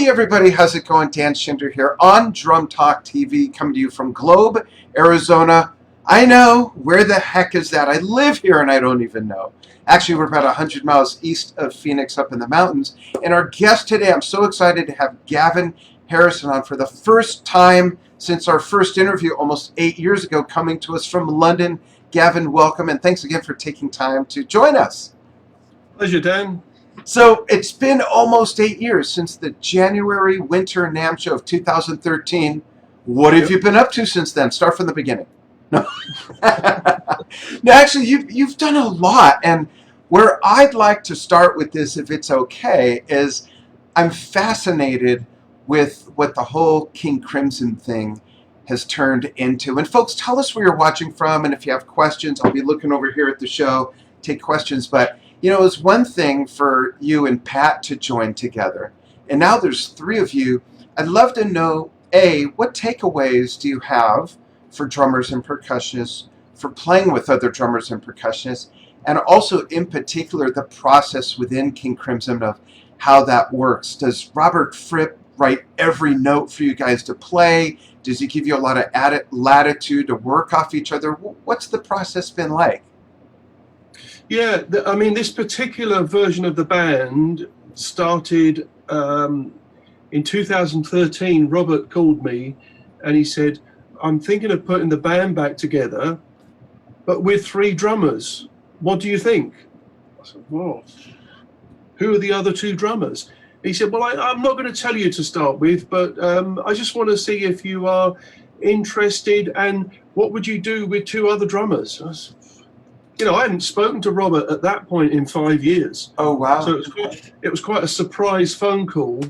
Hey everybody, how's it going? Dan Shinder here on Drum Talk TV, coming to you from Globe, Arizona. I know, where the heck is that? I live here and I don't even know. Actually, we're about 100 miles east of Phoenix up in the mountains. And our guest today, I'm so excited to have Gavin Harrison on for the first time since our first interview almost 8 years ago, coming to us from London. Gavin, welcome, and thanks again for taking time to join us. Pleasure, Dan. So it's been almost 8 years since the January Winter NAMM show of 2013. What have you been up to since then? Start from the beginning. No, no, actually, you've done a lot. And where I'd like to start with this, if it's okay, is I'm fascinated with what the whole King Crimson thing has turned into. And folks, tell us where you're watching from, and if you have questions, I'll be looking over here at the show, take questions. But you know, it was one thing for you and Pat to join together, and now there's three of you. I'd love to know, A, what takeaways do you have for drummers and percussionists for playing with other drummers and percussionists, and also in particular the process within King Crimson of how that works. Does Robert Fripp write every note for you guys to play? Does he give you a lot of added latitude to work off each other? What's the process been like? Yeah, I mean, this particular version of the band started in 2013. Robert called me and he said, I'm thinking of putting the band back together, but with three drummers. What do you think? I said, well, who are the other two drummers? He said, well, I'm not going to tell you to start with, but I just want to see if you are interested, and what would you do with two other drummers? You know, I hadn't spoken to Robert at that point in 5 years. Oh, wow. So it was quite a surprise phone call.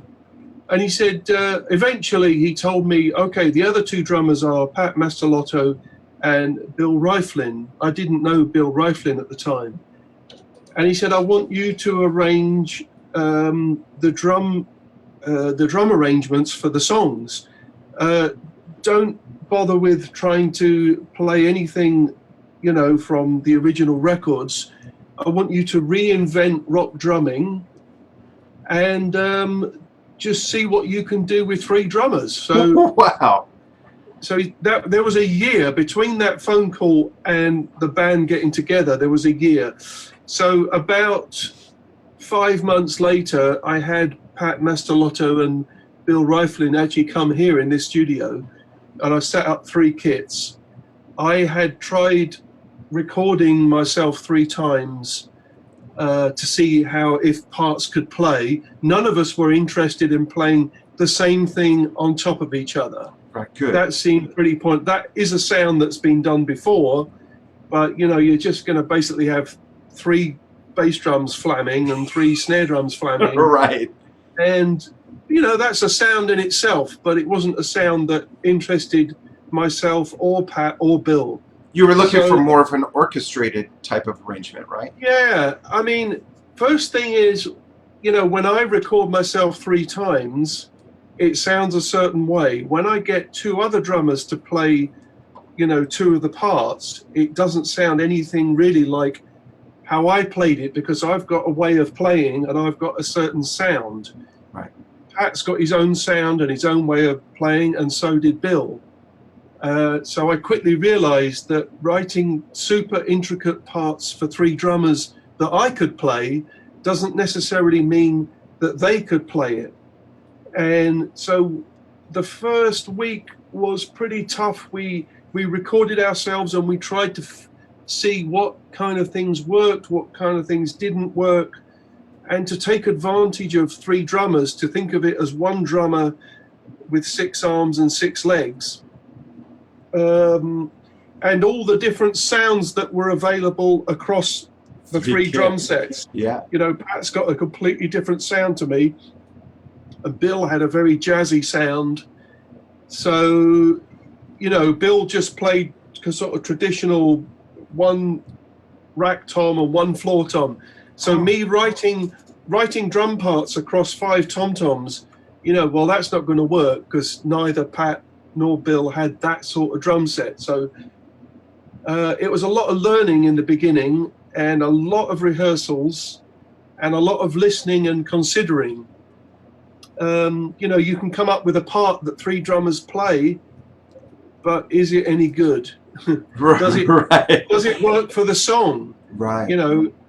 And he said, eventually he told me, okay, the other two drummers are Pat Mastalotto and Bill Riflin. I didn't know Bill Riflin at the time. And he said, I want you to arrange the drum arrangements for the songs. Don't bother with trying to play anything, you know, from the original records. I want you to reinvent rock drumming and just see what you can do with three drummers. So wow. So there was a year between that phone call and the band getting together. There was a year. So about 5 months later, I had Pat Mastalotto and Bill Riflin actually come here in this studio, and I set up three kits. I had tried recording myself 3 times to see if parts could play. None of us were interested in playing the same thing on top of each other. Right, good. That seemed pretty point. That is a sound that's been done before, but you know, you're just going to basically have 3 bass drums flamming and 3 snare drums flamming. Right. And you know, that's a sound in itself, but it wasn't a sound that interested myself or Pat or Bill. You were looking for more of an orchestrated type of arrangement, right? Yeah, I mean, first thing is, you know, when I record myself 3 times, it sounds a certain way. When I get 2 other drummers to play, you know, 2 of the parts, it doesn't sound anything really like how I played it, because I've got a way of playing and I've got a certain sound. Right. Pat's got his own sound and his own way of playing, and so did Bill. So I quickly realized that writing super intricate parts for 3 drummers that I could play doesn't necessarily mean that they could play it. And so the first week was pretty tough. We recorded ourselves and we tried to see what kind of things worked, what kind of things didn't work, and to take advantage of 3 drummers, to think of it as one drummer with 6 arms and 6 legs. And all the different sounds that were available across the 3 drum sets. Yeah. You know, Pat's got a completely different sound to me, and Bill had a very jazzy sound. So, you know, Bill just played sort of traditional 1 rack tom and 1 floor tom. So me writing drum parts across 5 tom-toms, you know, well, that's not going to work because neither Pat nor Bill had that sort of drum set. So it was a lot of learning in the beginning and a lot of rehearsals and a lot of listening and considering. you can come up with a part that 3 drummers play, but is it any good? Does it work for the song? Right.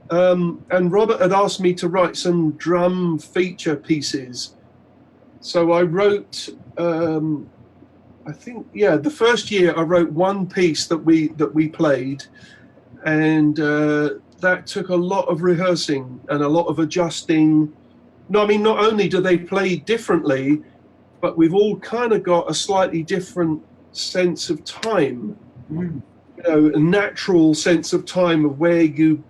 And Robert had asked me to write some drum feature pieces. So I wrote, the first year I wrote one piece that we played, and that took a lot of rehearsing and a lot of adjusting. No, I mean, not only do they play differently, but we've all kind of got a slightly different sense of time, a natural sense of time of where you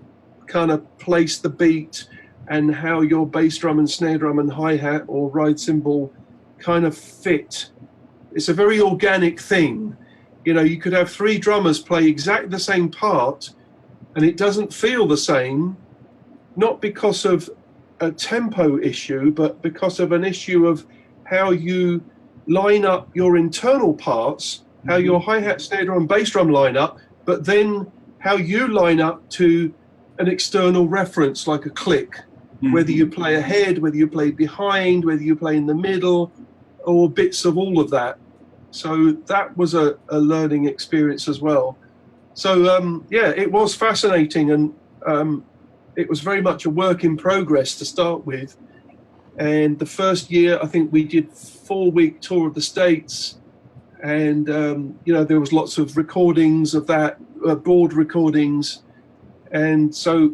kind of place the beat and how your bass drum and snare drum and hi-hat or ride cymbal kind of fit. It's a very organic thing. You could have 3 drummers play exactly the same part and it doesn't feel the same, not because of a tempo issue, but because of an issue of how you line up your internal parts, how your hi-hat, snare drum, and bass drum line up, but then how you line up to an external reference like a click, whether you play ahead, whether you play behind, whether you play in the middle, or bits of all of that. So that was a learning experience as well. So it was fascinating, and it was very much a work in progress to start with. And the first year, I think we did 4-week tour of the States, and there was lots of recordings of that, board recordings, and so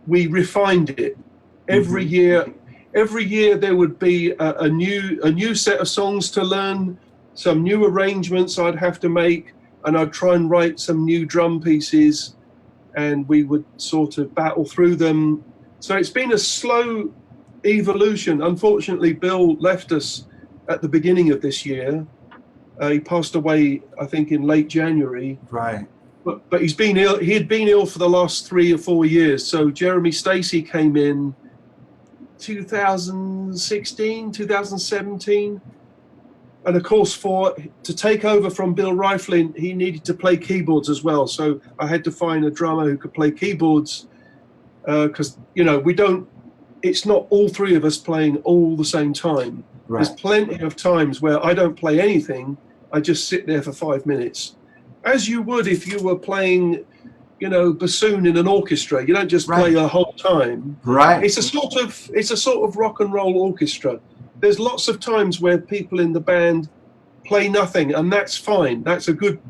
we refined it. Every year there would be a new set of songs to learn, some new arrangements I'd have to make, and I'd try and write some new drum pieces, and we would sort of battle through them. So it's been a slow evolution. Unfortunately, Bill left us at the beginning of this year. He passed away, I think, in late January. Right. But he's been ill. He had been ill for the last 3 or 4 years. So Jeremy Stacey came in 2016, 2017. And of course, to take over from Bill Riflin, he needed to play keyboards as well. So I had to find a drummer who could play keyboards, because it's not all 3 of us playing all the same time. Right. There's plenty of times where I don't play anything. I just sit there for 5 minutes, as you would if you were playing, bassoon in an orchestra. You don't just play the whole time. Right. It's a sort of rock and roll orchestra. There's lots of times where people in the band play nothing, and that's fine. That's a good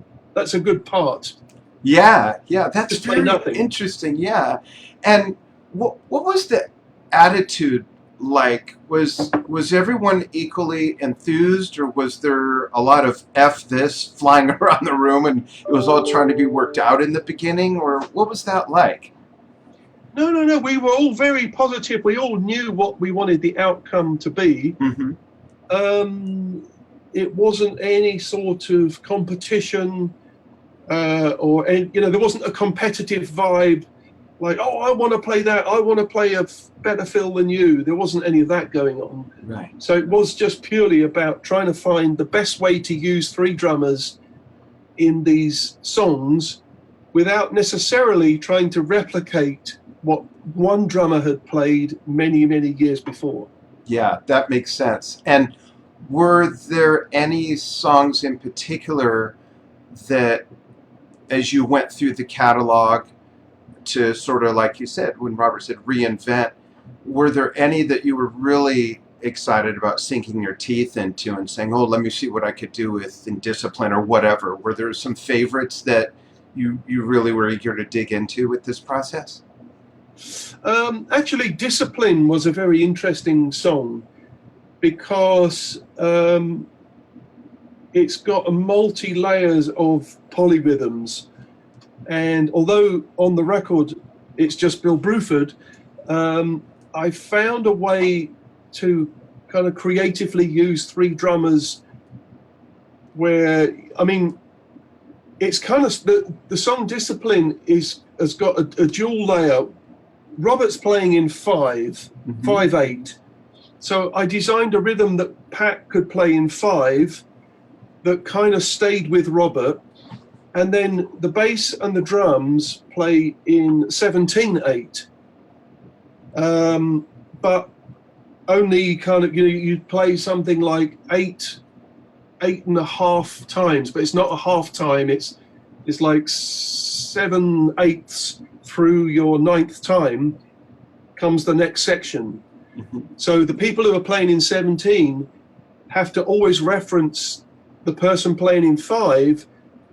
part. Yeah, that's just very interesting. Yeah, and what was the attitude like? Was everyone equally enthused, or was there a lot of F this flying around the room and it was all trying to be worked out in the beginning, or what was that like? No. We were all very positive. We all knew what we wanted the outcome to be. It wasn't any sort of competition, there wasn't a competitive vibe. Like, oh, I want to play that. I want to play a better fill than you. There wasn't any of that going on. Right. So it was just purely about trying to find the best way to use 3 drummers in these songs without necessarily trying to replicate what one drummer had played many, many years before. Yeah, that makes sense. And were there any songs in particular that, as you went through the catalog, to sort of, like you said, when Robert said reinvent, were there any that you were really excited about sinking your teeth into and saying, oh, let me see what I could do with Indiscipline or whatever? Were there some favorites that you really were eager to dig into with this process? Actually, Discipline was a very interesting song because it's got a multi-layers of polyrhythms. And although on the record it's just Bill Bruford, I found a way to kind of creatively use 3 drummers where, it's kind of, the song Discipline has got a dual layer. Robert's playing in 5/8. So I designed a rhythm that Pat could play in 5 that kind of stayed with Robert. And then the bass and the drums play in 17/8. But only kind of, you play something like eight and a half times, but it's not a half time. It's like 7/8 through your 9th time comes the next section. So the people who are playing in 17 have to always reference the person playing in 5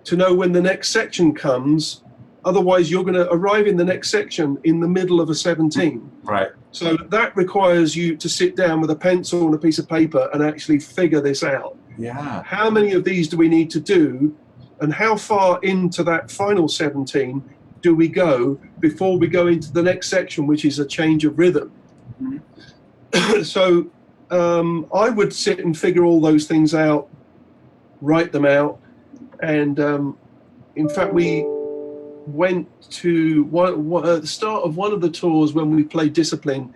to know when the next section comes. Otherwise, you're going to arrive in the next section in the middle of a 17. Right. So that requires you to sit down with a pencil and a piece of paper and actually figure this out. Yeah. How many of these do we need to do, and how far into that final 17 do we go before we go into the next section, which is a change of rhythm? So I would sit and figure all those things out, write them out, and in fact we went to at the start of one of the tours when we played Discipline.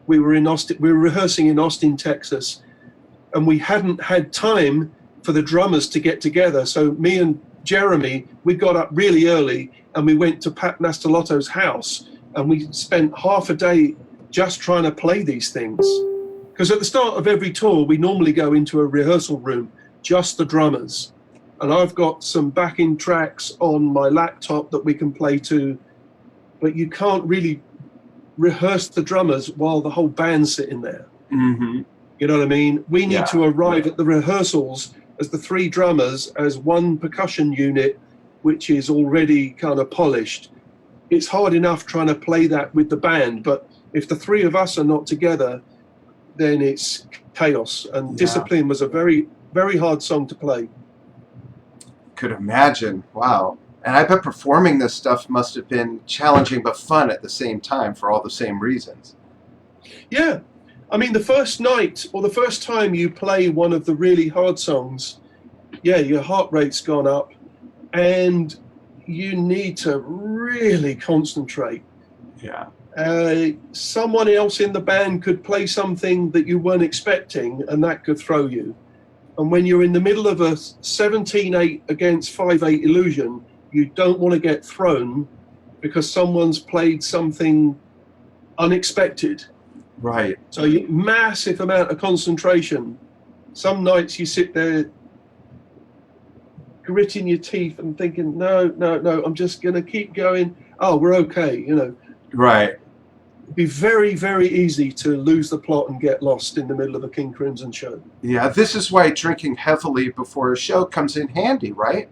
We were in Austin. We were rehearsing in Austin, Texas, and we hadn't had time for the drummers to get together. So me and Jeremy, we got up really early and we went to Pat Mastelotto's house, and we spent half a day just trying to play these things. Because at the start of every tour, we normally go into a rehearsal room, just the drummers. And I've got some backing tracks on my laptop that we can play to, but you can't really rehearse the drummers while the whole band's sitting there. You know what I mean? We need to arrive at the rehearsals as the 3 drummers, as one percussion unit, which is already kind of polished. It's hard enough trying to play that with the band, but if the 3 of us are not together, then it's chaos. And Discipline was a very, very hard song to play. Could imagine. Wow. And I bet performing this stuff must have been challenging but fun at the same time for all the same reasons. Yeah. I mean, the first night or the first time you play one of the really hard songs, your heart rate's gone up and you need to really concentrate. Yeah. Someone else in the band could play something that you weren't expecting, and that could throw you. And when you're in the middle of a 17/8 against 5/8 illusion, you don't want to get thrown because someone's played something unexpected. Right. So massive amount of concentration. Some nights you sit there gritting your teeth and thinking, no, I'm just going to keep going. Oh, we're okay, you know. Right. It'd be very, very easy to lose the plot and get lost in the middle of a King Crimson show. Yeah, this is why drinking heavily before a show comes in handy, right?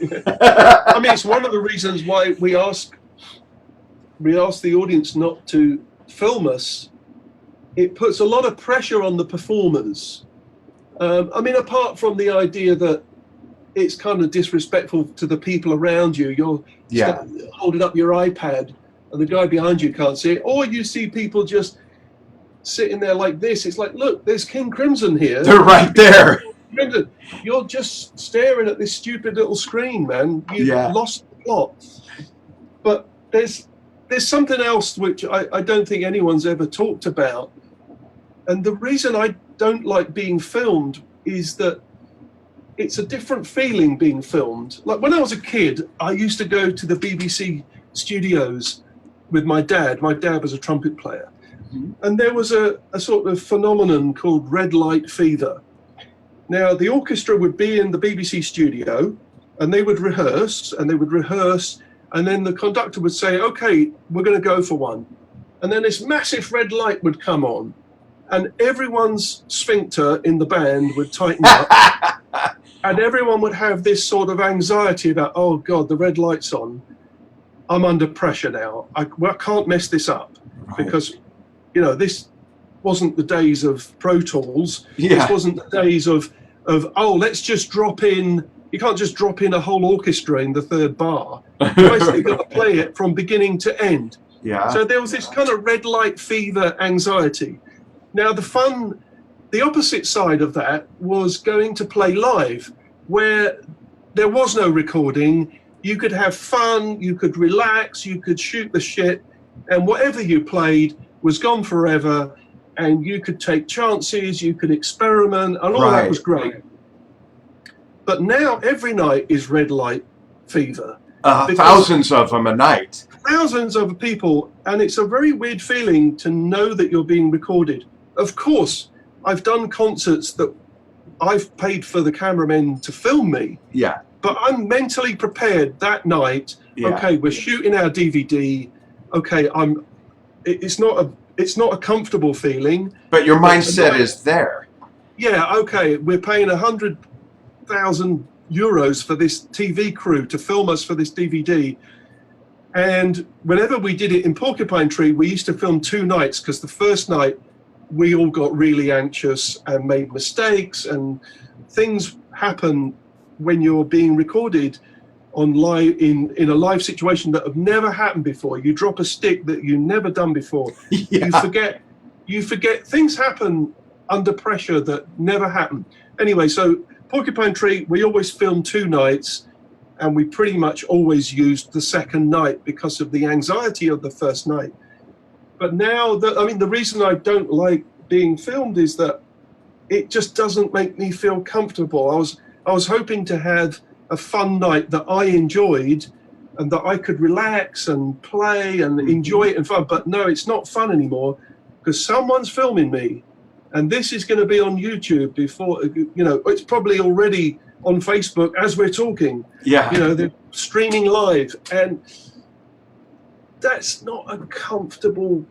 I mean, it's one of the reasons why we ask the audience not to film us. It puts a lot of pressure on the performers. I mean, apart from the idea that it's kind of disrespectful to the people around you. You're holding up your iPad and the guy behind you can't see it. Or you see people just sitting there like this. It's like, look, there's King Crimson here. They're right there. You're just staring at this stupid little screen, man. You've lost the plot. But there's something else which I don't think anyone's ever talked about. And the reason I don't like being filmed is that it's a different feeling being filmed. Like when I was a kid, I used to go to the BBC studios with my dad. My dad was a trumpet player. Mm-hmm. And there was a sort of phenomenon called red light fever. Now, the orchestra would be in the BBC studio and they would rehearse and then the conductor would say, okay, we're going to go for one. And then this massive red light would come on and everyone's sphincter in the band would tighten up. And everyone would have this sort of anxiety about, oh, God, the red light's on. I'm under pressure now. I can't mess this up. Right. Because, you know, this wasn't the days of Pro Tools. Yeah. This wasn't the days of let's just drop in. You can't just drop in a whole orchestra in the third bar. You basically got to play it from beginning to end. Yeah. So there was this kind of red light fever anxiety. Now, the opposite side of that was going to play live, where there was no recording. You could have fun, you could relax, you could shoot the shit, and whatever you played was gone forever, and you could take chances, you could experiment, and all that was great. But now every night is red light fever. Thousands of them a night. Thousands of people, and it's a very weird feeling to know that you're being recorded. Of course, I've done concerts that I've paid for the cameramen to film me. Yeah. But I'm mentally prepared that night. Yeah. Okay, we're shooting our DVD. Okay, it's not a comfortable feeling. But your mindset is there. Yeah, okay, we're paying 100,000 euros for this TV crew to film us for this DVD. And whenever we did it in Porcupine Tree, we used to film 2 nights, because the first night we all got really anxious and made mistakes, and things happen when you're being recorded on live in a live situation that have never happened before. You drop a stick that you've never done before. Yeah. You forget things happen under pressure that never happened. Anyway, so Porcupine Tree, we always filmed 2 nights, and we pretty much always used the second night because of the anxiety of the first night. But now, the reason I don't like being filmed is that it just doesn't make me feel comfortable. I was hoping to have a fun night that I enjoyed and that I could relax and play and enjoy it and fun. But no, it's not fun anymore, because someone's filming me, and this is going to be on YouTube before, it's probably already on Facebook as we're talking. Yeah. They're streaming live, and that's not a comfortable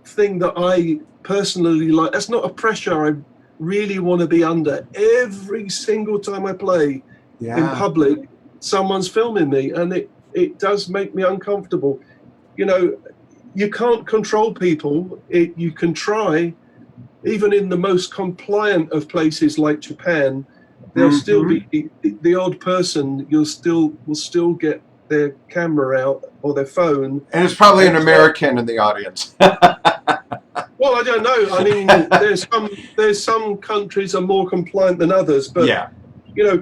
thing that I personally like. That's not a pressure I really want to be under. Every single time I play in public, someone's filming me, and it does make me uncomfortable. You can't control people. You can try. Even in the most compliant of places like Japan, there'll still be the odd person. Will still get their camera out or their phone. And it's probably an American in the audience. Well, I don't know. I mean, there's some countries are more compliant than others, but yeah.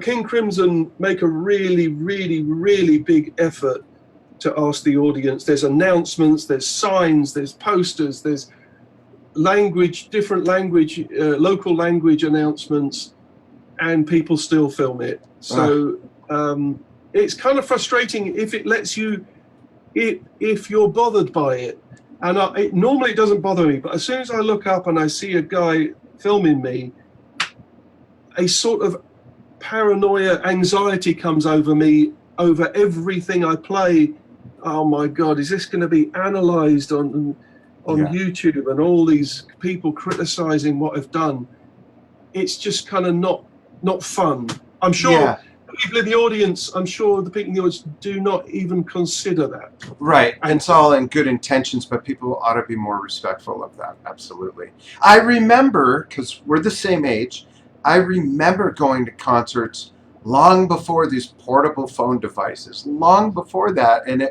King Crimson make a really, really, really big effort to ask the audience. There's announcements, there's signs, there's posters, there's different language, local language announcements, and people still film it. So it's kind of frustrating if it lets you, if you're bothered by it. And normally it doesn't bother me, but as soon as I look up and I see a guy filming me, a sort of paranoia, anxiety comes over me over everything I play. Oh my God, is this going to be analyzed on YouTube, and all these people criticizing what I've done? It's just kind of not fun. I'm sure people in the audience, the people in the audience do not even consider that. Right, and it's all in good intentions, but people ought to be more respectful of that. Absolutely. I remember, because we're the same age, I remember going to concerts long before these portable phone devices, long before that, and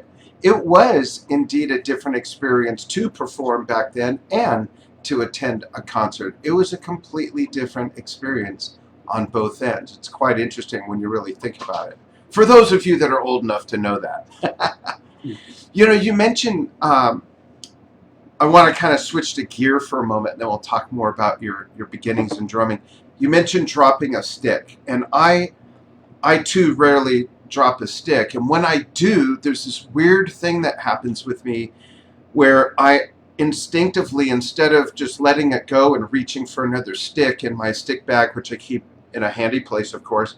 it was indeed a different experience to perform back then and to attend a concert. It was a completely different experience on both ends. It's quite interesting when you really think about it. For those of you that are old enough to know that. You mentioned, I want to kind of switch to gear for a moment, and then we'll talk more about your beginnings in drumming. You mentioned dropping a stick, and I too rarely drop a stick, and when I do, there's this weird thing that happens with me where I instinctively, instead of just letting it go and reaching for another stick in my stick bag, which I keep in a handy place, of course,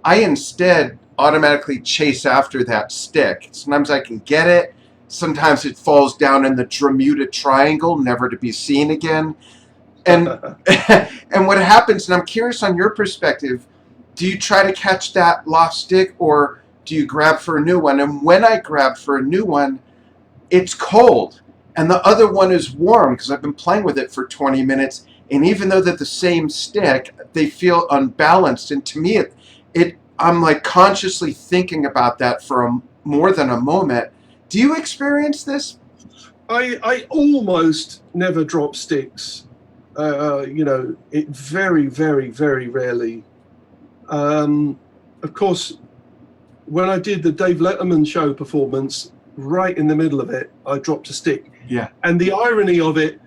I instead automatically chase after that stick. Sometimes I can get it, sometimes it falls down in the Bermuda Triangle, never to be seen again. And and what happens, and I'm curious on your perspective, do you try to catch that lost stick, or do you grab for a new one? And when I grab for a new one, it's cold, and the other one is warm because I've been playing with it for 20 minutes. And even though they're the same stick, they feel unbalanced. And to me, I'm like consciously thinking about that for more than a moment. Do you experience this? I almost never drop sticks. It very, very, very rarely. Of course, when I did the Dave Letterman show performance, right in the middle of it, I dropped a stick. Yeah. And the irony of it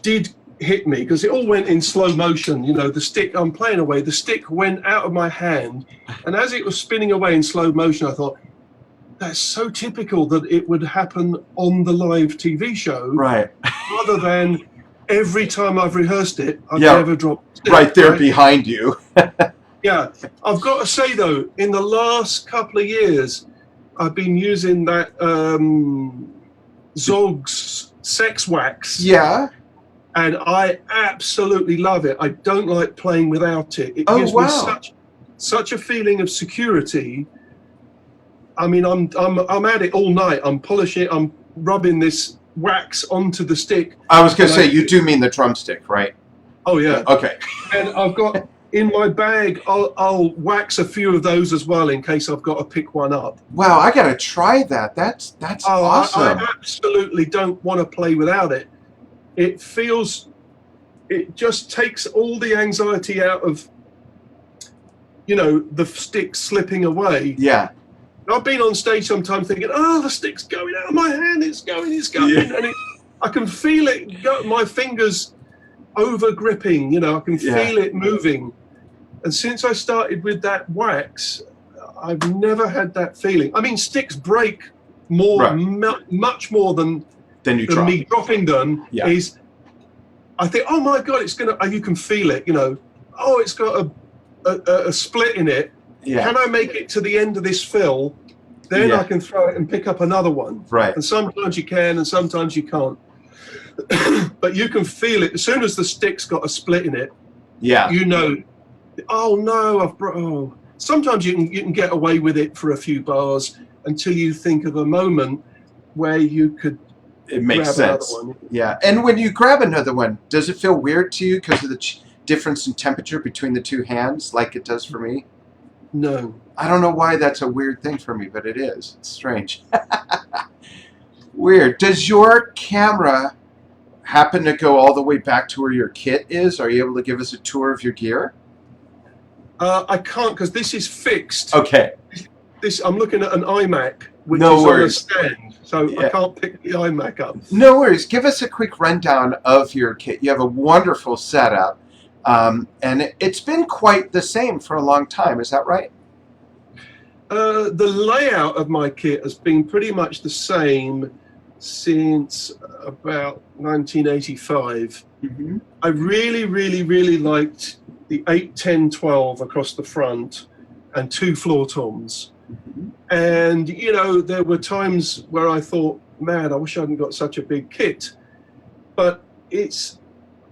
did hit me, because it all went in slow motion. The stick, I'm playing away, the stick went out of my hand, and as it was spinning away in slow motion, I thought, that's so typical that it would happen on the live TV show, Right. rather than every time I've rehearsed it, I've Yeah. never dropped a stick, Right there right? behind you. Yeah, I've got to say though, in the last couple of years, I've been using that ZOG'S SEX WAX. Yeah. And I absolutely love it. I don't like playing without it. It Oh, gives wow. me such a feeling of security. I mean, I'm at it all night. I'm polishing. I'm rubbing this wax onto the stick. I was going to say, you do mean the drumstick, right? Oh yeah. Okay. And I've got in my bag. I'll wax a few of those as well in case I've got to pick one up. Wow, I got to try that. That's awesome. I absolutely don't want to play without it. It just takes all the anxiety out of, the stick slipping away. Yeah. I've been on stage sometimes thinking, oh, the stick's going out of my hand, it's going. Yeah. And I can feel it go, my fingers over gripping, I can feel it moving. And since I started with that wax, I've never had that feeling. I mean, sticks break more, Right. much more than Then you drop. me dropping them. Yeah. Is I think, oh my God, it's gonna. You can feel it. Oh, it's got a split in it. Yeah. Can I make it to the end of this fill? Then Yeah. I can throw it and pick up another one. Right. And sometimes you can, and sometimes you can't. But you can feel it as soon as the stick's got a split in it. Yeah. Oh no, Sometimes you can get away with it for a few bars until you think of a moment where you could. It makes grab sense. another one. Yeah. And when you grab another one, does it feel weird to you because of the difference in temperature between the two hands, like it does for me? No. I don't know why that's a weird thing for me, but it is. It's strange. Weird. Does your camera happen to go all the way back to where your kit is? Are you able to give us a tour of your gear? I can't because this is fixed. Okay. I'm looking at an iMac, which No is worries. on a stand, so Yeah. I can't pick the iMac up. No worries. Give us a quick rundown of your kit. You have a wonderful setup, and it's been quite the same for a long time. Is that right? The layout of my kit has been pretty much the same since about 1985. Mm-hmm. I really, really, really liked the 8, 10, 12 across the front and 2 floor toms. Mm-hmm. And, there were times where I thought, man, I wish I hadn't got such a big kit. But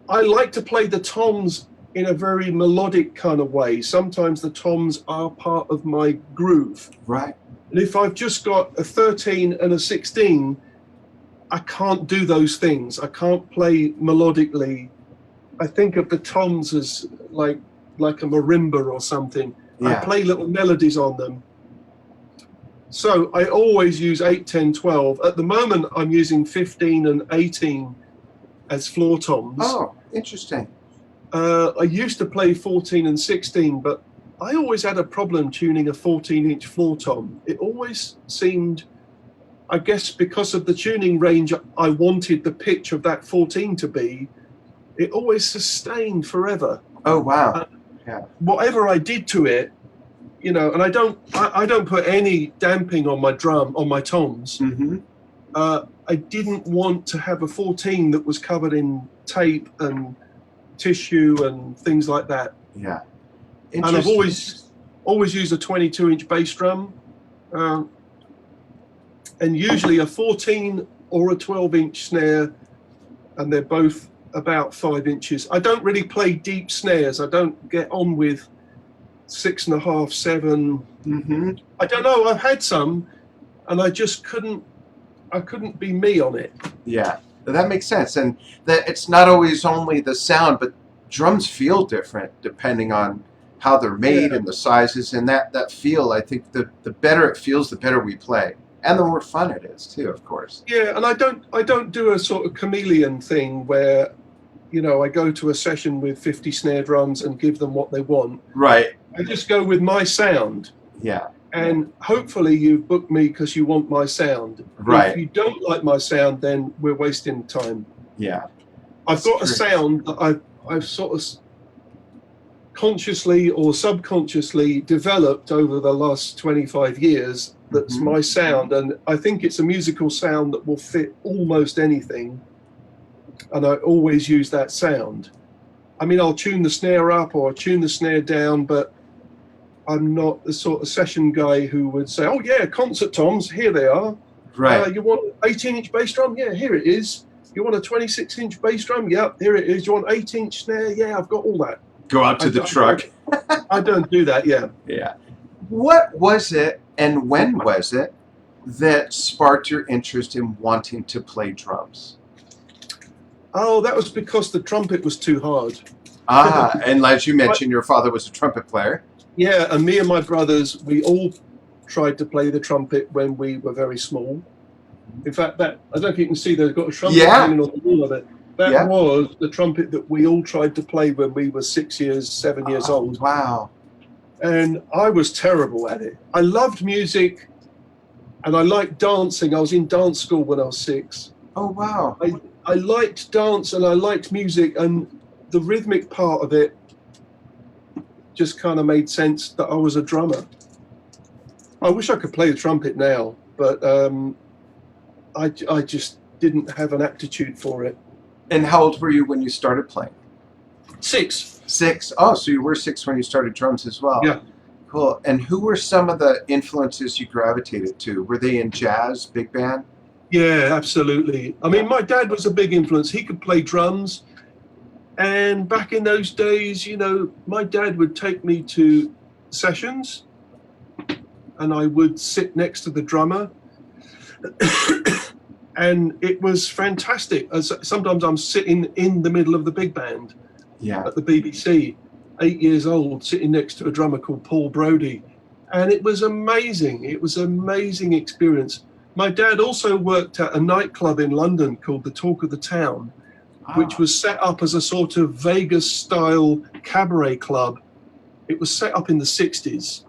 I like to play the toms in a very melodic kind of way. Sometimes the toms are part of my groove. Right. And if I've just got a 13 and a 16, I can't do those things. I can't play melodically. I think of the toms as like a marimba or something. Yeah. I play little melodies on them. So I always use 8, 10, 12. At the moment, I'm using 15 and 18 as floor toms. Oh, interesting. I used to play 14 and 16, but I always had a problem tuning a 14-inch floor tom. It always seemed, I guess because of the tuning range I wanted the pitch of that 14 to be, it always sustained forever. Oh, wow. Yeah. Whatever I did to it, and I don't put any damping on my toms. Mm-hmm. I didn't want to have a 14 that was covered in tape and tissue and things like that. Yeah. And I've always used a 22-inch bass drum, and usually a 14 or a 12-inch snare, and they're both about 5 inches. I don't really play deep snares. I don't get on with 6.5, 7. Mm-hmm. I don't know. I've had some, and I just couldn't be me on it. Yeah, that makes sense. And that it's not always only the sound, but drums feel different depending on how they're made and the sizes. And that feel, I think the better it feels, the better we play. And the more fun it is too, of course. Yeah, and I don't do a sort of chameleon thing where, I go to a session with 50 snare drums and give them what they want. Right. I just go with my sound. Yeah. And hopefully you've booked me because you want my sound. Right. If you don't like my sound, then we're wasting time. Yeah. I've got a sound that I've sort of consciously or subconsciously developed over the last 25 years, that's my sound, and I think it's a musical sound that will fit almost anything, and I always use that sound. I mean, I'll tune the snare up or I'll tune the snare down, but I'm not the sort of session guy who would say, oh yeah, concert toms, here they are. Right. You want an 18-inch bass drum? Yeah, here it is. You want a 26-inch bass drum? Yeah, here it is. You want 8-inch snare? Yeah, I've got all that. Go out to the truck. I don't do that, yeah. Yeah. What was it and when was it that sparked your interest in wanting to play drums? Oh, that was because the trumpet was too hard. And as you mentioned, your father was a trumpet player. Yeah, and me and my brothers, we all tried to play the trumpet when we were very small. In fact, that, I don't know if you can see, they've got a trumpet hanging on the wall of it. That was the trumpet that we all tried to play when we were 7 years old. Wow. And I was terrible at it. I loved music and I liked dancing. I was in dance school when I was 6. Oh, wow. I liked dance and I liked music, and the rhythmic part of it just kind of made sense that I was a drummer. I wish I could play the trumpet now, but I just didn't have an aptitude for it. And how old were you when you started playing? 6. 6. Oh, so you were 6 when you started drums as well. Yeah. Cool. And who were some of the influences you gravitated to? Were they in jazz, big band? Yeah, absolutely. I mean, my dad was a big influence. He could play drums. And back in those days, you know, my dad would take me to sessions and I would sit next to the drummer. And it was fantastic. Sometimes I'm sitting in the middle of the big band at the BBC, 8 years old, sitting next to a drummer called Paul Brodie. And it was amazing. It was an amazing experience. My dad also worked at a nightclub in London called the Talk of the Town, which was set up as a sort of Vegas-style cabaret club. It was set up in the 60s.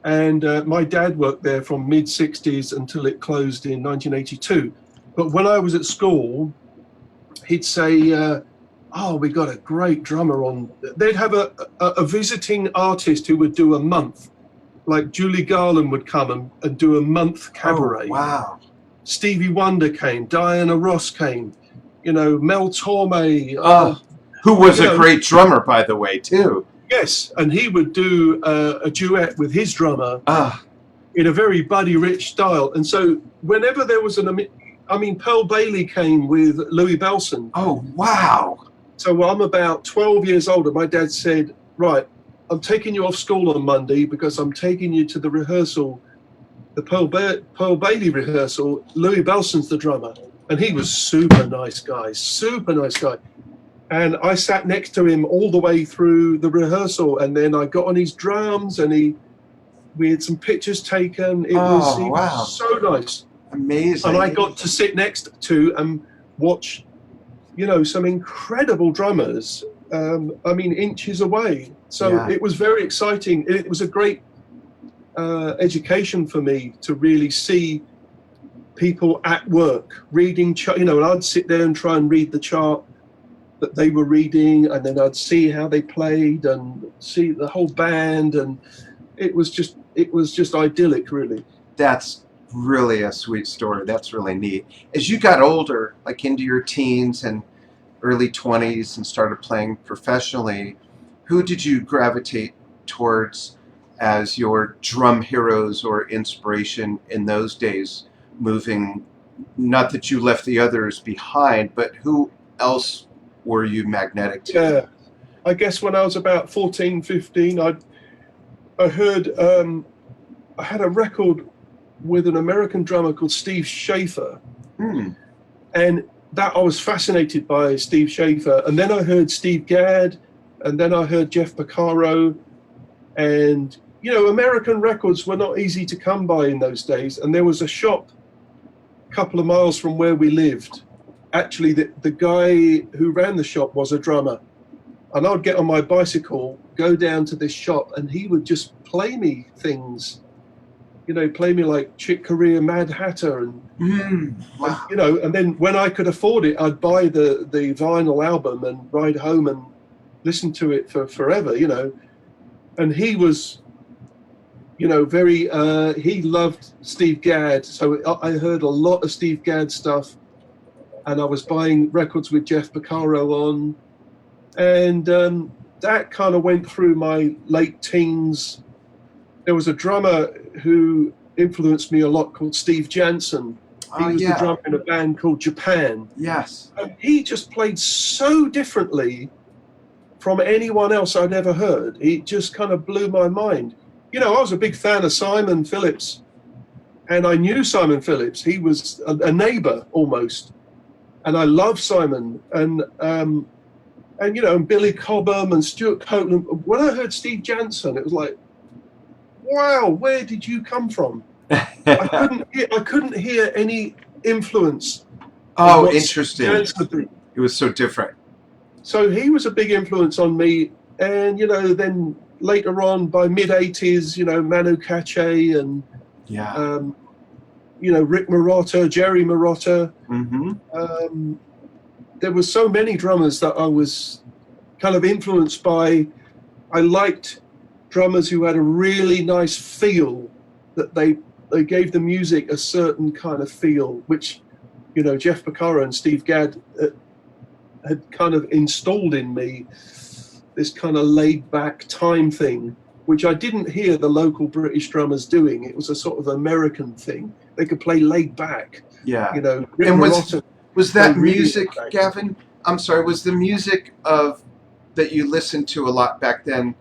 And my dad worked there from mid-60s until it closed in 1982. But when I was at school, he'd say, oh, we got a great drummer on. They'd have a visiting artist who would do a month. Like Julie Garland would come and do a month cabaret. Oh, wow. Stevie Wonder came, Diana Ross came, you know, Mel Torme. Who was a great drummer, by the way, too. Yes, and he would do a duet with his drummer in a very Buddy Rich style. And so whenever there was Pearl Bailey came with Louis Bellson. Oh, wow. So I'm about 12 years old, and my dad said, right, I'm taking you off school on Monday because I'm taking you to the rehearsal, the Pearl Bailey rehearsal. Louis Bellson's the drummer. And he was super nice guy. And I sat next to him all the way through the rehearsal. And then I got on his drums and we had some pictures taken. He was so nice. Amazing. And I got to sit next to and watch, you know, some incredible drummers, inches away. So it was very exciting. It was a great education for me to really see people at work reading, and I'd sit there and try and read the chart that they were reading, and then I'd see how they played and see the whole band, and it was just idyllic, really. That's really a sweet story. That's really neat. As you got older, like into your teens and early 20s and started playing professionally, who did you gravitate towards as your drum heroes or inspiration in those days? Moving, not that you left the others behind, but who else were you magnetic to? Yeah, I guess when I was about 14, 15, I heard, I had a record with an American drummer called Steve Schaefer. And that I was fascinated by Steve Schaefer. And then I heard Steve Gadd, and then I heard Jeff Porcaro. And, you know, American records were not easy to come by in those days. And there was a shop a couple of miles from where we lived. Actually, the guy who ran the shop was a drummer. And I'd get on my bicycle, go down to this shop, and he would just play me things. You know, play me like Chick Corea, Mad Hatter, and you know. And then when I could afford it, I'd buy the vinyl album and ride home and listen to it for forever. You know, and he was very. He loved Steve Gadd, so I heard a lot of Steve Gadd stuff, and I was buying records with Jeff Porcaro on, and that kind of went through my late teens. There was a drummer who influenced me a lot called Steve Jansen. He was the drummer in a band called Japan. Yes. And he just played so differently from anyone else I'd ever heard. It just kind of blew my mind. I was a big fan of Simon Phillips, and I knew Simon Phillips. He was a neighbor almost, and I loved Simon and Billy Cobham and Stuart Copeland. When I heard Steve Jansen, it was like, wow, where did you come from? I couldn't hear any influence. Oh, interesting. It was so different. So he was a big influence on me, and then later on, by mid-80s, Manu Katché and Rick Marotta, Jerry Marotta. Mm-hmm. There were so many drummers that I was kind of influenced by. I liked drummers who had a really nice feel, that they gave the music a certain kind of feel, which Jeff Porcaro and Steve Gadd had kind of installed in me, this kind of laid back time thing, which I didn't hear the local British drummers doing. It was a sort of American thing. They could play laid back. Yeah. Rick And Marotta was that music, really Gavin? I'm sorry, was the music that you listened to a lot back then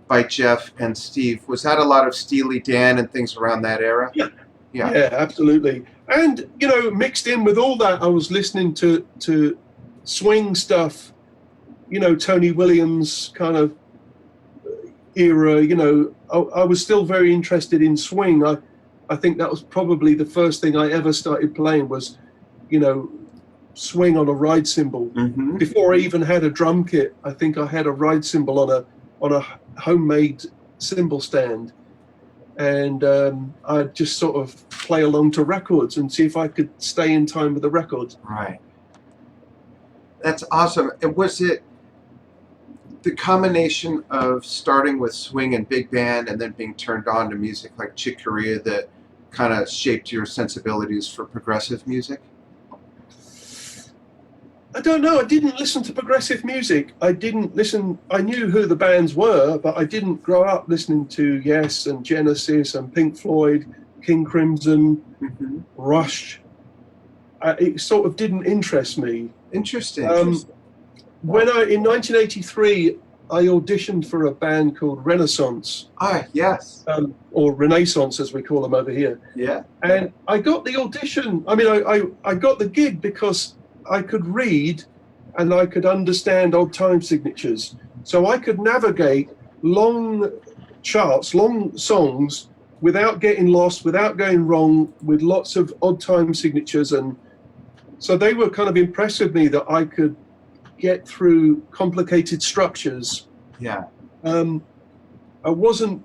by Jeff and Steve, was that a lot of Steely Dan and things around that era? Yeah, absolutely. And mixed in with all that, I was listening to swing stuff, Tony Williams kind of era. I was still very interested in swing. I think that was probably the first thing I ever started playing was, swing on a ride cymbal. Mm-hmm. Before I even had a drum kit, I think I had a ride cymbal on a homemade cymbal stand, and I'd just sort of play along to records and see if I could stay in time with the records. Right. That's awesome. And was it the combination of starting with swing and big band and then being turned on to music like Chick Corea that kind of shaped your sensibilities for progressive music? I don't know. I didn't listen to progressive music. I knew who the bands were, but I didn't grow up listening to Yes and Genesis and Pink Floyd, King Crimson, Mm-hmm. Rush. It sort of didn't interest me. Interesting. When in 1983, I auditioned for a band called Renaissance. Yes. Or Renaissance, as we call them over here. Yeah. And I got the audition. I mean, I got the gig because I could read and I could understand odd time signatures. So I could navigate long charts, long songs without getting lost, without going wrong, with lots of odd time signatures. And so they were kind of impressed with me that I could get through complicated structures. Yeah. I wasn't,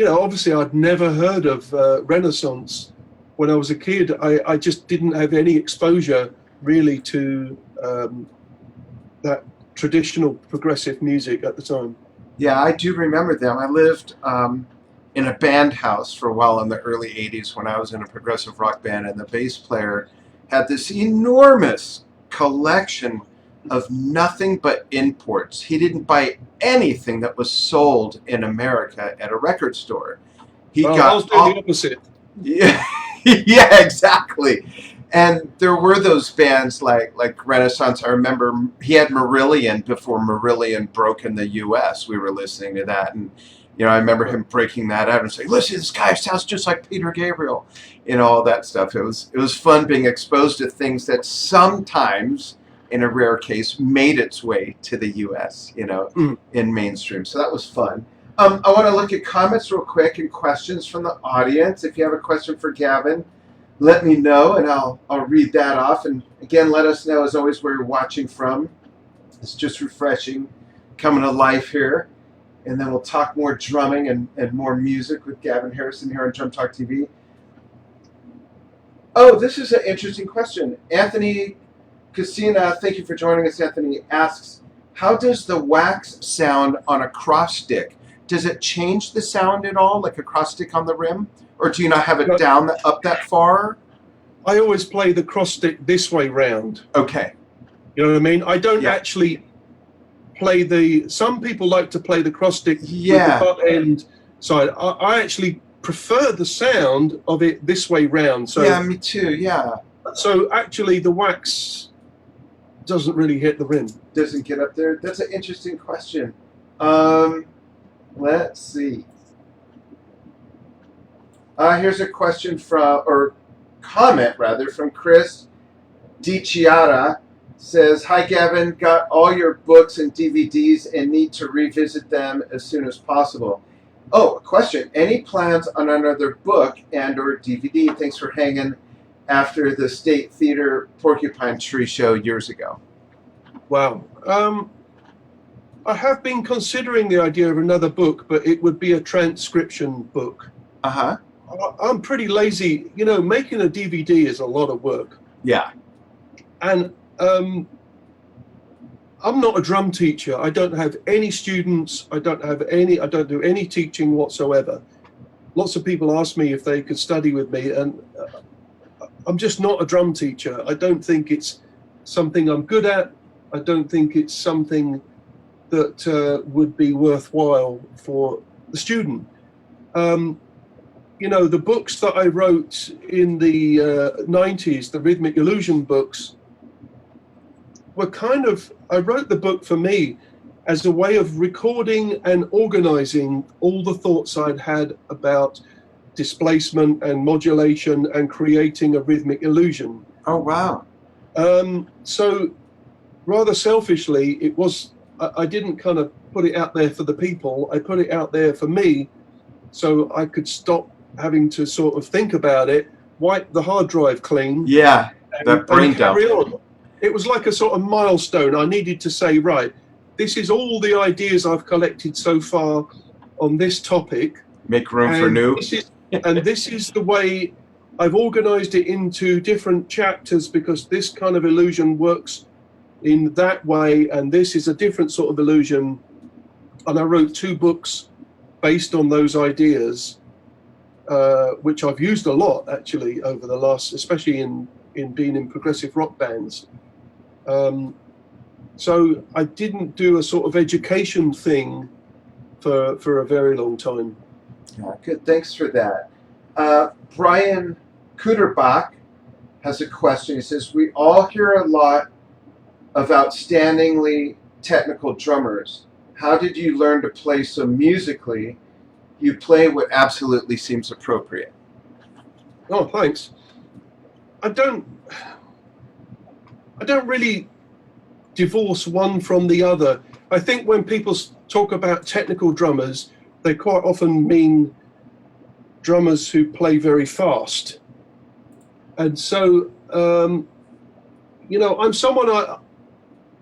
obviously I'd never heard of Renaissance when I was a kid. I just didn't have any exposure really to that traditional progressive music at the time. Yeah, I do remember them. I lived in a band house for a while in the early 80s when I was in a progressive rock band, and the bass player had this enormous collection of nothing but imports. He didn't buy anything that was sold in America at a record store. I was doing the opposite. Yeah, yeah, exactly. And there were those bands like Renaissance. I remember he had Marillion before Marillion broke in the U.S. We were listening to that, and I remember him breaking that out and saying, "Listen, this guy sounds just like Peter Gabriel," all that stuff. It was fun being exposed to things that sometimes, in a rare case, made its way to the U.S. In mainstream. So that was fun. I want to look at comments real quick and questions from the audience. If you have a question for Gavin, let me know, and I'll read that off. And again, let us know, as always, where you're watching from. It's just refreshing coming to life here. And then we'll talk more drumming and more music with Gavin Harrison here on Drum Talk TV. Oh, this is an interesting question. Anthony Casina, thank you for joining us, Anthony, asks, how does the wax sound on a cross stick? does it change the sound at all, like cross stick on the rim? Or do you not have it No. down up that far? I always play the cross stick this way round. Okay. You know what I mean? I don't Yeah. actually play some people like to play the cross stick Yeah. with the butt end side. I actually prefer the sound of it this way round. So, yeah, me too, yeah. So actually the wax doesn't really hit the rim. Doesn't get up there? That's an interesting question. Let's see. Here's a question or comment rather, from Chris DiCiara. Says, hi Gavin, got all your books and DVDs and need to revisit them as soon as possible. Oh, a question. Any plans on another book and or DVD? Thanks for hanging after the State Theater Porcupine Tree show years ago. Wow. I have been considering the idea of another book, but it would be a transcription book. Uh-huh. I'm pretty lazy. You know, making a DVD is a lot of work. Yeah. And I'm not a drum teacher. I don't have any students. I don't do any teaching whatsoever. Lots of people ask me if they could study with me, and I'm just not a drum teacher. I don't think it's something I'm good at. I don't think it's something that would be worthwhile for the student. You know, the books that I wrote in the 90s, the rhythmic illusion books, were I wrote the book for me as a way of recording and organizing all the thoughts I'd had about displacement and modulation and creating a rhythmic illusion. Oh, wow. So rather selfishly, I didn't kind of put it out there for the people. I put it out there for me so I could stop having to sort of think about it, wipe the hard drive clean. Yeah, that brain dump. Carry on. It was like a sort of milestone. I needed to say, right, this is all the ideas I've collected so far on this topic. Make room for new. This is the way I've organized it into different chapters, because this kind of illusion works in that way, and this is a different sort of illusion. And I wrote 2 books based on those ideas, which I've used a lot actually over the last, especially in being in progressive rock bands. So I didn't do a sort of education thing for a very long time. Yeah, good. Thanks for that. Brian Kuderbach has a question. He says, we all hear a lot of outstandingly technical drummers. How did you learn to play so musically? You play what absolutely seems appropriate. Oh, thanks. I don't really divorce one from the other. I think when people talk about technical drummers, they quite often mean drummers who play very fast. And so, you know, I'm someone,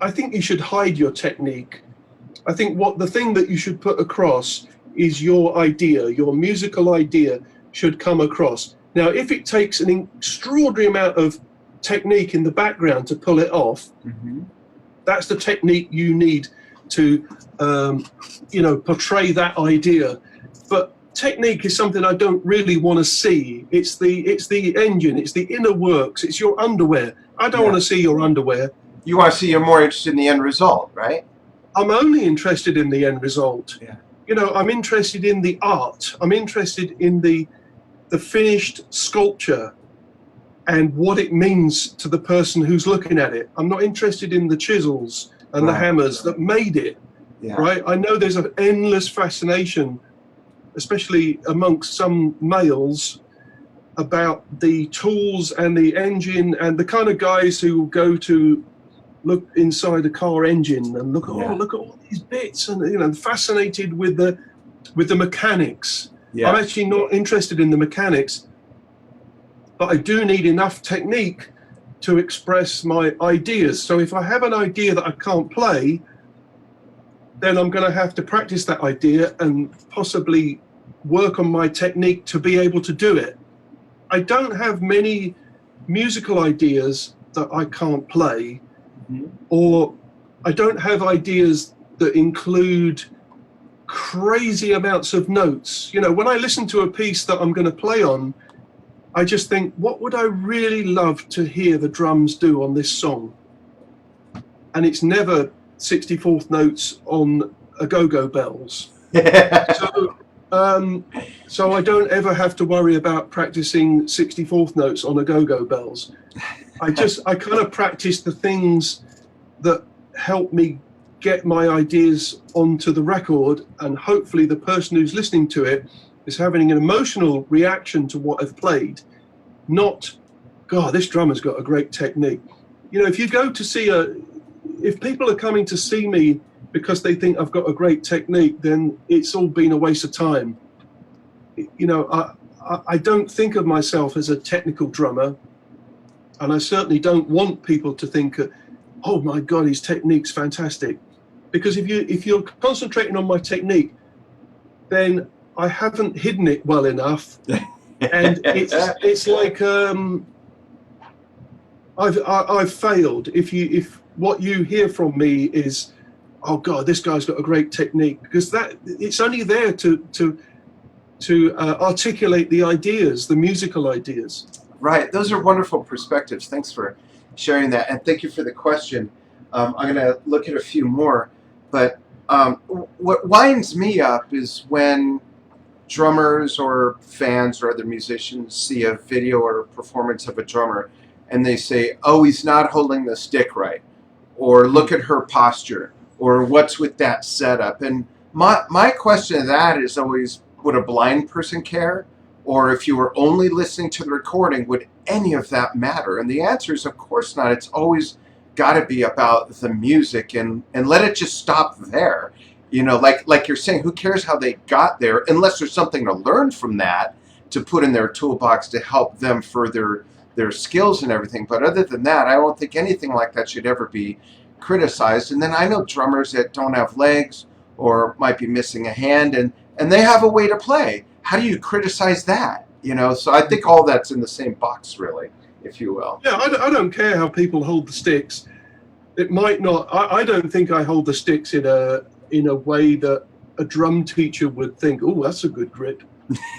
I think you should hide your technique. I think the thing that you should put across is your idea, your musical idea should come across. Now, if it takes an extraordinary amount of technique in the background to pull it off, that's the technique you need to, you know, portray that idea. But technique is something I don't really want to see. It's the engine, it's the inner works, it's your underwear. I don't want to see your underwear. You want to see, you're more interested in the end result, right? I'm only interested in the end result. Yeah. You know, I'm interested in the art. I'm interested in the finished sculpture and what it means to the person who's looking at it. I'm not interested in the chisels and the hammers that made it, right? I know there's an endless fascination, especially amongst some males, about the tools and the engine, and the kind of guys who go to look inside a car engine and look at all these bits, and you know, fascinated with the mechanics. I'm actually not interested in the mechanics, but I do need enough technique to express my ideas. So if I have an idea that I can't play, then I'm going to have to practice that idea and possibly work on my technique to be able to do it. I don't have many musical ideas that I can't play, or I don't have ideas that include crazy amounts of notes. You know, when I listen to a piece that I'm going to play on, I just think, what would I really love to hear the drums do on this song? And it's never 64th notes on a go-go bells. So I don't ever have to worry about practicing 64th notes on a go-go bells. I kind of practice the things that help me get my ideas onto the record, and hopefully the person who's listening to it is having an emotional reaction to what I've played, not, God, this drummer's got a great technique. You know, if you go to see if people are coming to see me because they think I've got a great technique, then it's all been a waste of time. You know, I don't think of myself as a technical drummer, and I certainly don't want people to think, oh my God, his technique's fantastic. Because if you're concentrating on my technique, then I haven't hidden it well enough, and it's like I've failed. If what you hear from me is, oh God, this guy's got a great technique, because it's only there to articulate the ideas, the musical ideas. Right. Those are wonderful perspectives. Thanks for sharing that, and thank you for the question. I'm going to look at a few more, but what winds me up is when drummers or fans or other musicians see a video or a performance of a drummer, and they say, oh, he's not holding the stick right, or look at her posture, or what's with that setup. And my question to that is always, would a blind person care? Or if you were only listening to the recording, would any of that matter? And the answer is, of course not. It's always got to be about the music, and let it just stop there. You know, like you're saying, who cares how they got there, unless there's something to learn from that to put in their toolbox to help them further their skills and everything. But other than that, I don't think anything like that should ever be criticized. And then I know drummers that don't have legs or might be missing a hand, and they have a way to play. How do you criticize that? You know, so I think all that's in the same box, really, if you will. Yeah, I don't care how people hold the sticks. It might not. I don't think I hold the sticks in a way that a drum teacher would think, oh, that's a good grip.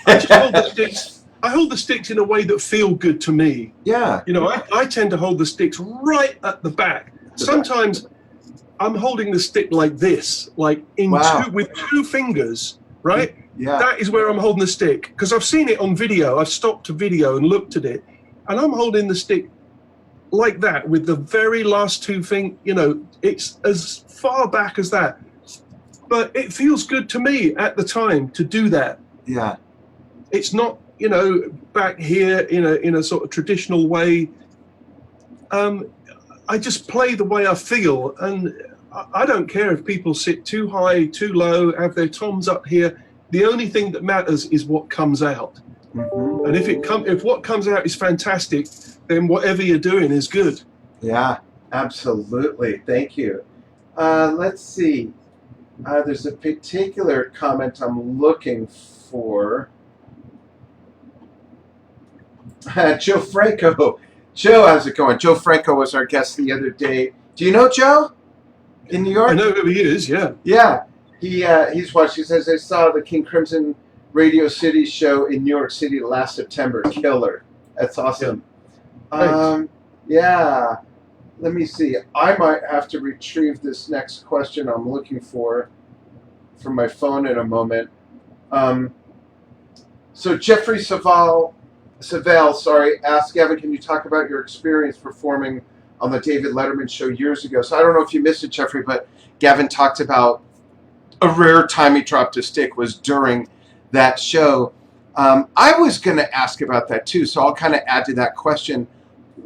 I just hold the sticks. I hold the sticks in a way that feel good to me. Yeah. You know, I tend to hold the sticks right at the back. Sometimes I'm holding the stick like this, like with two fingers, right? Yeah. That is where I'm holding the stick, because I've seen it on video. I've stopped a video and looked at it, and I'm holding the stick like that with the very last two fingers. You know, it's as far back as that. But it feels good to me at the time to do that. Yeah. It's not, you know, back here in a sort of traditional way. I just play the way I feel, and I don't care if people sit too high, too low, have their toms up here. The only thing that matters is what comes out. Mm-hmm. And if what comes out is fantastic, then whatever you're doing is good. Yeah, absolutely. Thank you. Let's see. There's a particular comment I'm looking for. Joe Franco. Joe, how's it going? Joe Franco was our guest the other day. Do you know Joe in New York? I know who he is, yeah. Yeah. He's watched. He says, I saw the King Crimson Radio City show in New York City last September. Killer. That's awesome. Yeah. Yeah. Let me see. I might have to retrieve this next question I'm looking for from my phone in a moment. So Jeffrey Savell, asked, Gavin, can you talk about your experience performing on the David Letterman show years ago? So I don't know if you missed it, Jeffrey, but Gavin talked about a rare time he dropped a stick was during that show. I was going to ask about that too, so I'll kind of add to that question.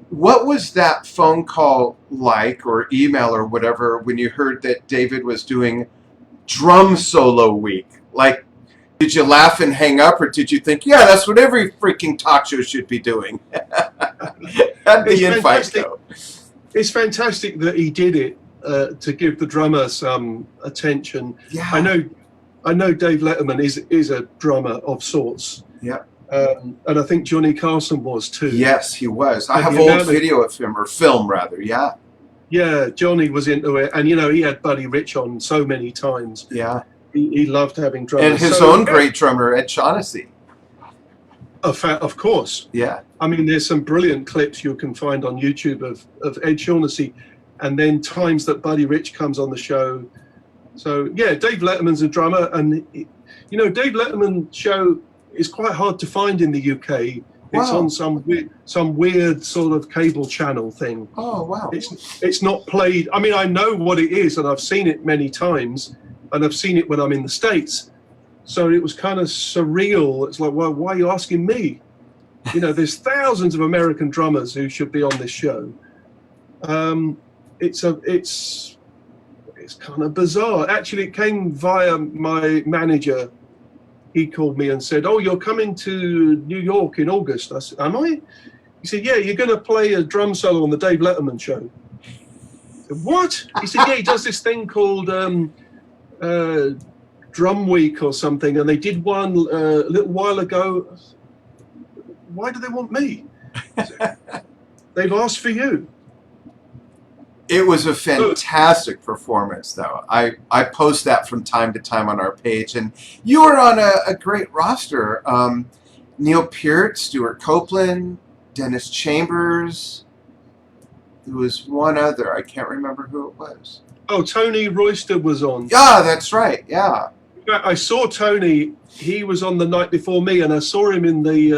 What was that phone call like, or email or whatever, when you heard that David was doing drum solo week? Like, did you laugh and hang up, or did you think, yeah, that's what every freaking talk show should be doing? How'd the invite go? It's fantastic that he did it to give the drummer some attention. Yeah. I know Dave Letterman is a drummer of sorts. Yeah. And I think Johnny Carson was too. Yes, he was. I have old video of him, or film rather. Yeah. Yeah, Johnny was into it, and you know he had Buddy Rich on so many times. Yeah. He loved having drummers. And his own great drummer, Ed Shaughnessy. Of course. Yeah. I mean, there's some brilliant clips you can find on YouTube of Ed Shaughnessy, and then times that Buddy Rich comes on the show. So, yeah, Dave Letterman's a drummer, and, you know, Dave Letterman's show is quite hard to find in the UK. It's Wow. on some weird sort of cable channel thing. Oh, wow. It's not played. I mean, I know what it is, and I've seen it many times, and I've seen it when I'm in the States. So it was kind of surreal. It's like, well, why are you asking me? You know, there's thousands of American drummers who should be on this show. It's kind of bizarre. Actually, it came via my manager. He called me and said, "Oh, you're coming to New York in August." I said, "Am I?" He said, "Yeah, you're going to play a drum solo on the Dave Letterman show." I said, "What?" He said, "Yeah, he does this thing called Drum Week or something, and they did one a little while ago." Why do they want me? Said, "They've asked for you." It was a fantastic performance, though. I post that from time to time on our page, and you were on a great roster. Neil Peart, Stuart Copeland, Dennis Chambers. There was one other. I can't remember who it was. Oh, Tony Royster was on. Yeah, that's right. Yeah. In fact, I saw Tony. He was on the night before me, and I saw him in the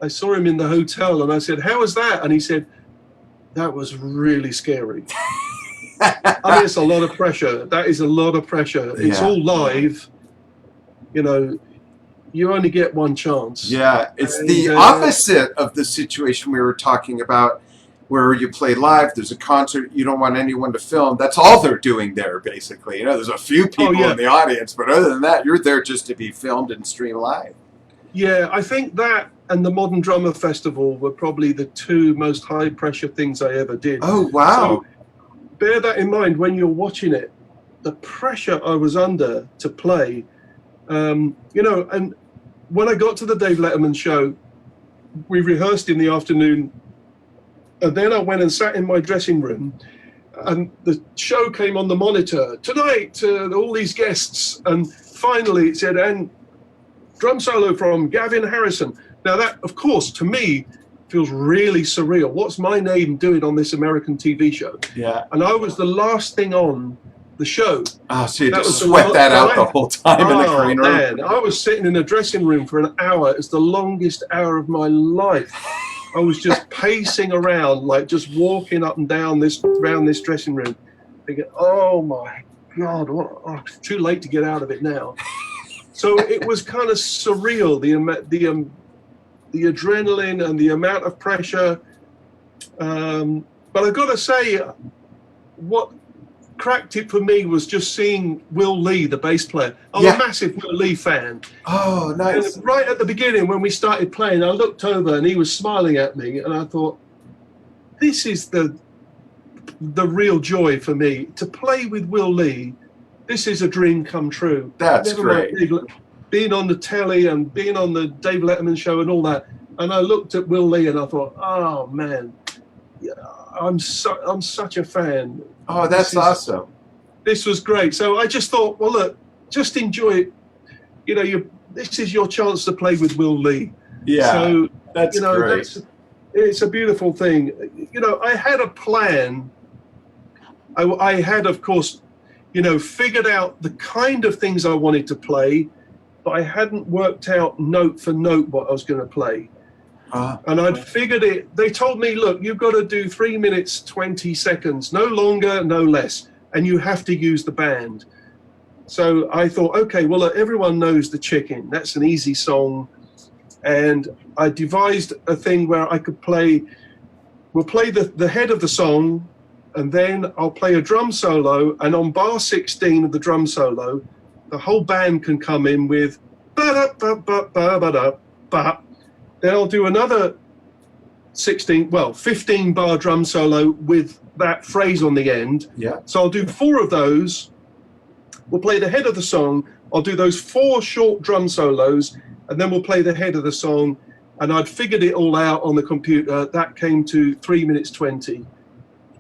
hotel, and I said, "How was that?" And he said, "That was really scary." I mean, it's a lot of pressure. That is a lot of pressure. It's all live. You know, you only get one chance. Yeah, it's the opposite of the situation we were talking about, where you play live, there's a concert, you don't want anyone to film. That's all they're doing there, basically. You know, there's a few people in the audience, but other than that, you're there just to be filmed and streamed live. Yeah, I think that and the Modern Drummer Festival were probably the two most high-pressure things I ever did. Oh, wow. So bear that in mind when you're watching it. The pressure I was under to play, you know, and when I got to the Dave Letterman show, we rehearsed in the afternoon, and then I went and sat in my dressing room, and the show came on the monitor. Tonight, all these guests, and finally it said, "And drum solo from Gavin Harrison." Now that, of course, to me, feels really surreal. What's my name doing on this American TV show? Yeah. And I was the last thing on the show. Oh, so you just sweat that out the whole time in the green room? Man, I was sitting in a dressing room for an hour. It's the longest hour of my life. I was just pacing around, like just walking up and down around this dressing room, thinking, "Oh my God, it's too late to get out of it now." So it was kind of surreal, the adrenaline and the amount of pressure. But I've got to say, what cracked it for me was just seeing Will Lee, the bass player. I'm a massive Will Lee fan. Oh, nice. And right at the beginning, when we started playing, I looked over and he was smiling at me, and I thought, this is the real joy for me. To play with Will Lee, this is a dream come true. That's great. Being on the telly and being on the Dave Letterman show and all that. And I looked at Will Lee and I thought, oh man, I'm such a fan. Oh, that's awesome. This was great. So I just thought, well, look, just enjoy it. You know, this is your chance to play with Will Lee. Yeah, so, that's great. It's a beautiful thing. You know, I had a plan. I had, of course, you know, figured out the kind of things I wanted to play, but I hadn't worked out note for note what I was going to play. And I'd figured it. They told me, look, you've got to do 3 minutes, 20 seconds, no longer, no less. And you have to use the band. So I thought, okay, well, everyone knows The Chicken. That's an easy song. And I devised a thing where I could we'll play the head of the song, and then I'll play a drum solo. And on bar 16 of the drum solo, the whole band can come in with ba-da-ba-ba-ba-ba-da-ba. Then I'll do another 15 bar drum solo with that phrase on the end. Yeah. So I'll do 4 of those. We'll play the head of the song. I'll do those 4 short drum solos, and then we'll play the head of the song. And I'd figured it all out on the computer. That came to 3 minutes 20.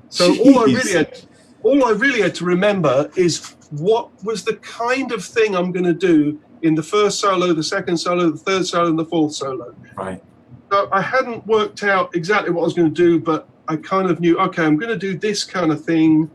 So all I really had, all I really had to remember is what was the kind of thing I'm going to do in the first solo, the second solo, the third solo, and the fourth solo. Right. So I hadn't worked out exactly what I was going to do, but I kind of knew, okay, I'm going to do this kind of thing,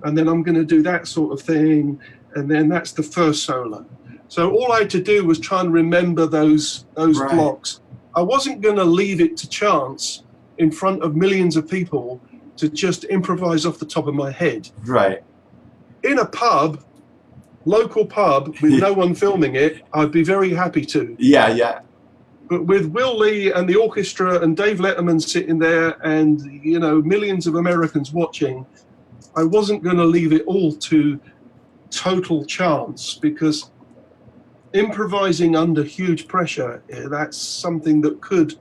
and then I'm going to do that sort of thing, and then that's the first solo. So all I had to do was try and remember those Right. blocks. I wasn't going to leave it to chance in front of millions of people to just improvise off the top of my head. Right. In a pub, local pub, with no one filming it, I'd be very happy to. Yeah, yeah. But with Will Lee and the orchestra and Dave Letterman sitting there and, you know, millions of Americans watching, I wasn't going to leave it all to total chance, because improvising under huge pressure, that's something that could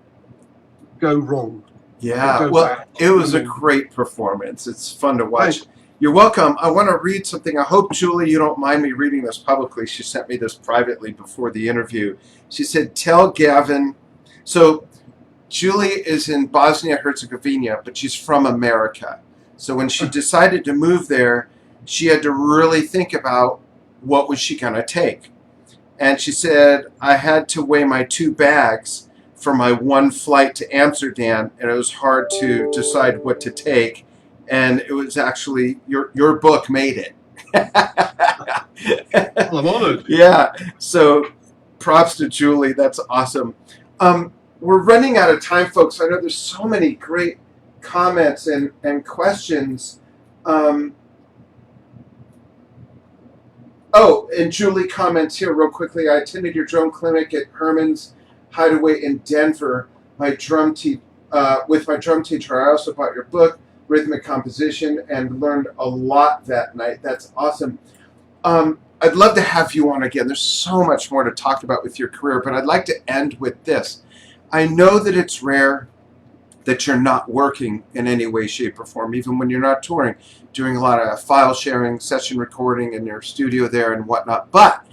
go wrong. Yeah, well, it was a great performance. It's fun to watch. Thanks. You're welcome. I want to read something. I hope, Julie, you don't mind me reading this publicly. She sent me this privately before the interview. She said, tell Gavin. So Julie is in Bosnia-Herzegovina, but she's from America. So when she decided to move there, she had to really think about what was she going to take. And she said, I had to weigh my 2 bags for my one flight to Amsterdam, and it was hard to decide what to take. And it was actually your book made it. Well, I'm honored. Yeah. So props to Julie. That's awesome. We're running out of time, folks. I know there's so many great comments and questions. Oh, and Julie comments here real quickly. I attended your drum clinic at Herman's Hideaway in Denver. With my drum teacher. I also bought your book, Rhythmic Composition, and learned a lot that night. That's awesome. I'd love to have you on again. There's so much more to talk about with your career, but I'd like to end with this. I know that it's rare that you're not working in any way, shape, or form, even when you're not touring, doing a lot of file sharing, session recording in your studio there and whatnot. But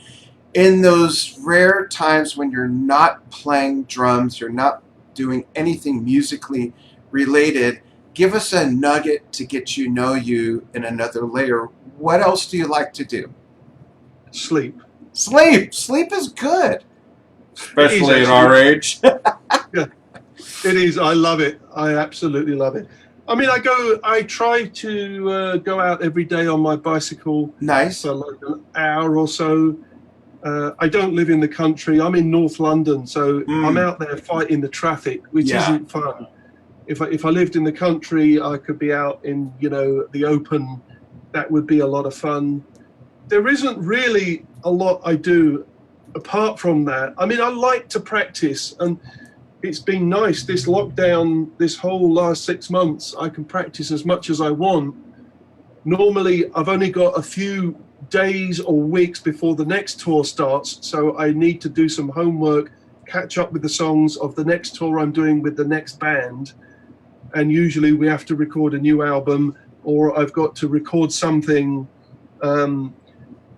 in those rare times when you're not playing drums, you're not doing anything musically related, give us a nugget to get you know you in another layer. What else do you like to do? Sleep. Sleep. Sleep is good. Especially at our age. Yeah, it is. I love it. I absolutely love it. I mean, I try to go out every day on my bicycle. Nice. For like an hour or so. I don't live in the country. I'm in North London, so I'm out there fighting the traffic, which isn't fun. If I lived in the country, I could be out in, you know, the open. That would be a lot of fun. There isn't really a lot I do apart from that. I mean, I like to practice, and it's been nice this lockdown, this whole last 6 months. I can practice as much as I want. Normally, I've only got a few days or weeks before the next tour starts, so I need to do some homework, catch up with the songs of the next tour I'm doing with the next band. And usually we have to record a new album, or I've got to record something.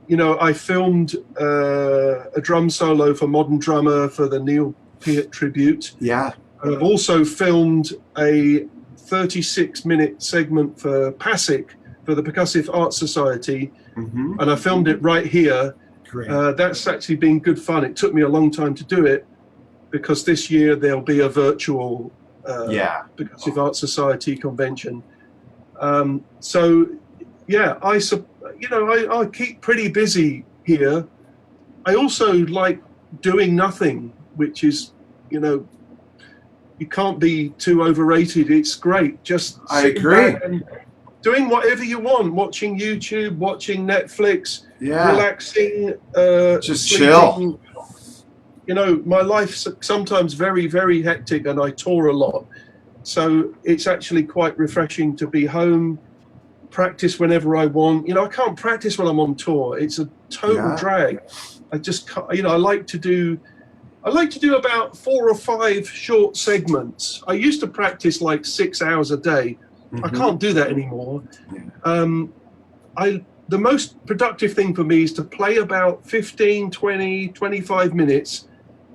You know, I filmed a drum solo for Modern Drummer for the Neil Peart tribute. Yeah. And I've also filmed a 36-minute segment for PASIC, for the Percussive Arts Society, and I filmed it right here. Great. That's actually been good fun. It took me a long time to do it, because this year there'll be a virtual Percussive Arts Society convention. So, yeah, I keep pretty busy here. I also like doing nothing, which is, you know, you can't be too overrated. It's great. Just I agree. And doing whatever you want, watching YouTube, watching Netflix, relaxing, just sleeping. chill. You know, my life's sometimes very, very hectic, and I tour a lot. So it's actually quite refreshing to be home, practice whenever I want. You know, I can't practice when I'm on tour. It's a total drag. I just can't, you know, I like to do about 4 or 5 short segments. I used to practice like 6 hours a day. I can't do that anymore. The most productive thing for me is to play about 15, 20, 25 minutes,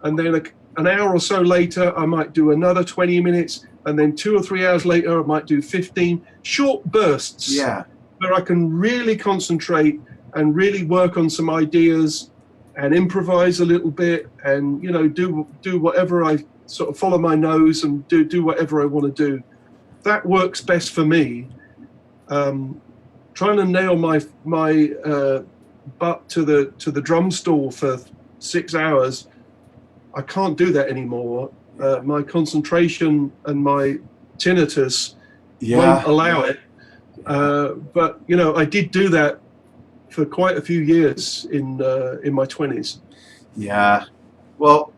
and then an hour or so later, I might do another 20 minutes, and then 2 or 3 hours later, I might do 15 short bursts. Yeah. where I can really concentrate and really work on some ideas and improvise a little bit, and do whatever I sort of follow my nose and do whatever I want to do. That works best for me. Trying to nail my butt to the drum stool for 6 hours, I can't do that anymore. My concentration and my tinnitus won't allow it. But I did do that for quite a few years in my 20s. Yeah. Well,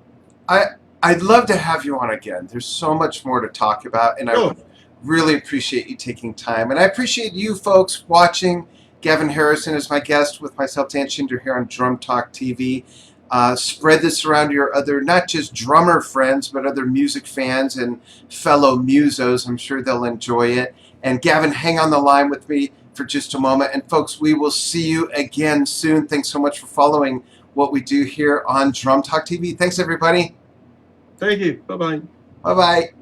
I'd love to have you on again. There's so much more to talk about, and I really appreciate you taking time. And I appreciate you folks watching. Gavin Harrison is my guest, with myself, Dan Shinder, here on Drum Talk TV. Spread this around your other, not just drummer friends, but other music fans and fellow musos. I'm sure they'll enjoy it. And Gavin, hang on the line with me for just a moment. And folks, we will see you again soon. Thanks so much for following what we do here on Drum Talk TV. Thanks, everybody. Thank you. Bye-bye. Bye-bye.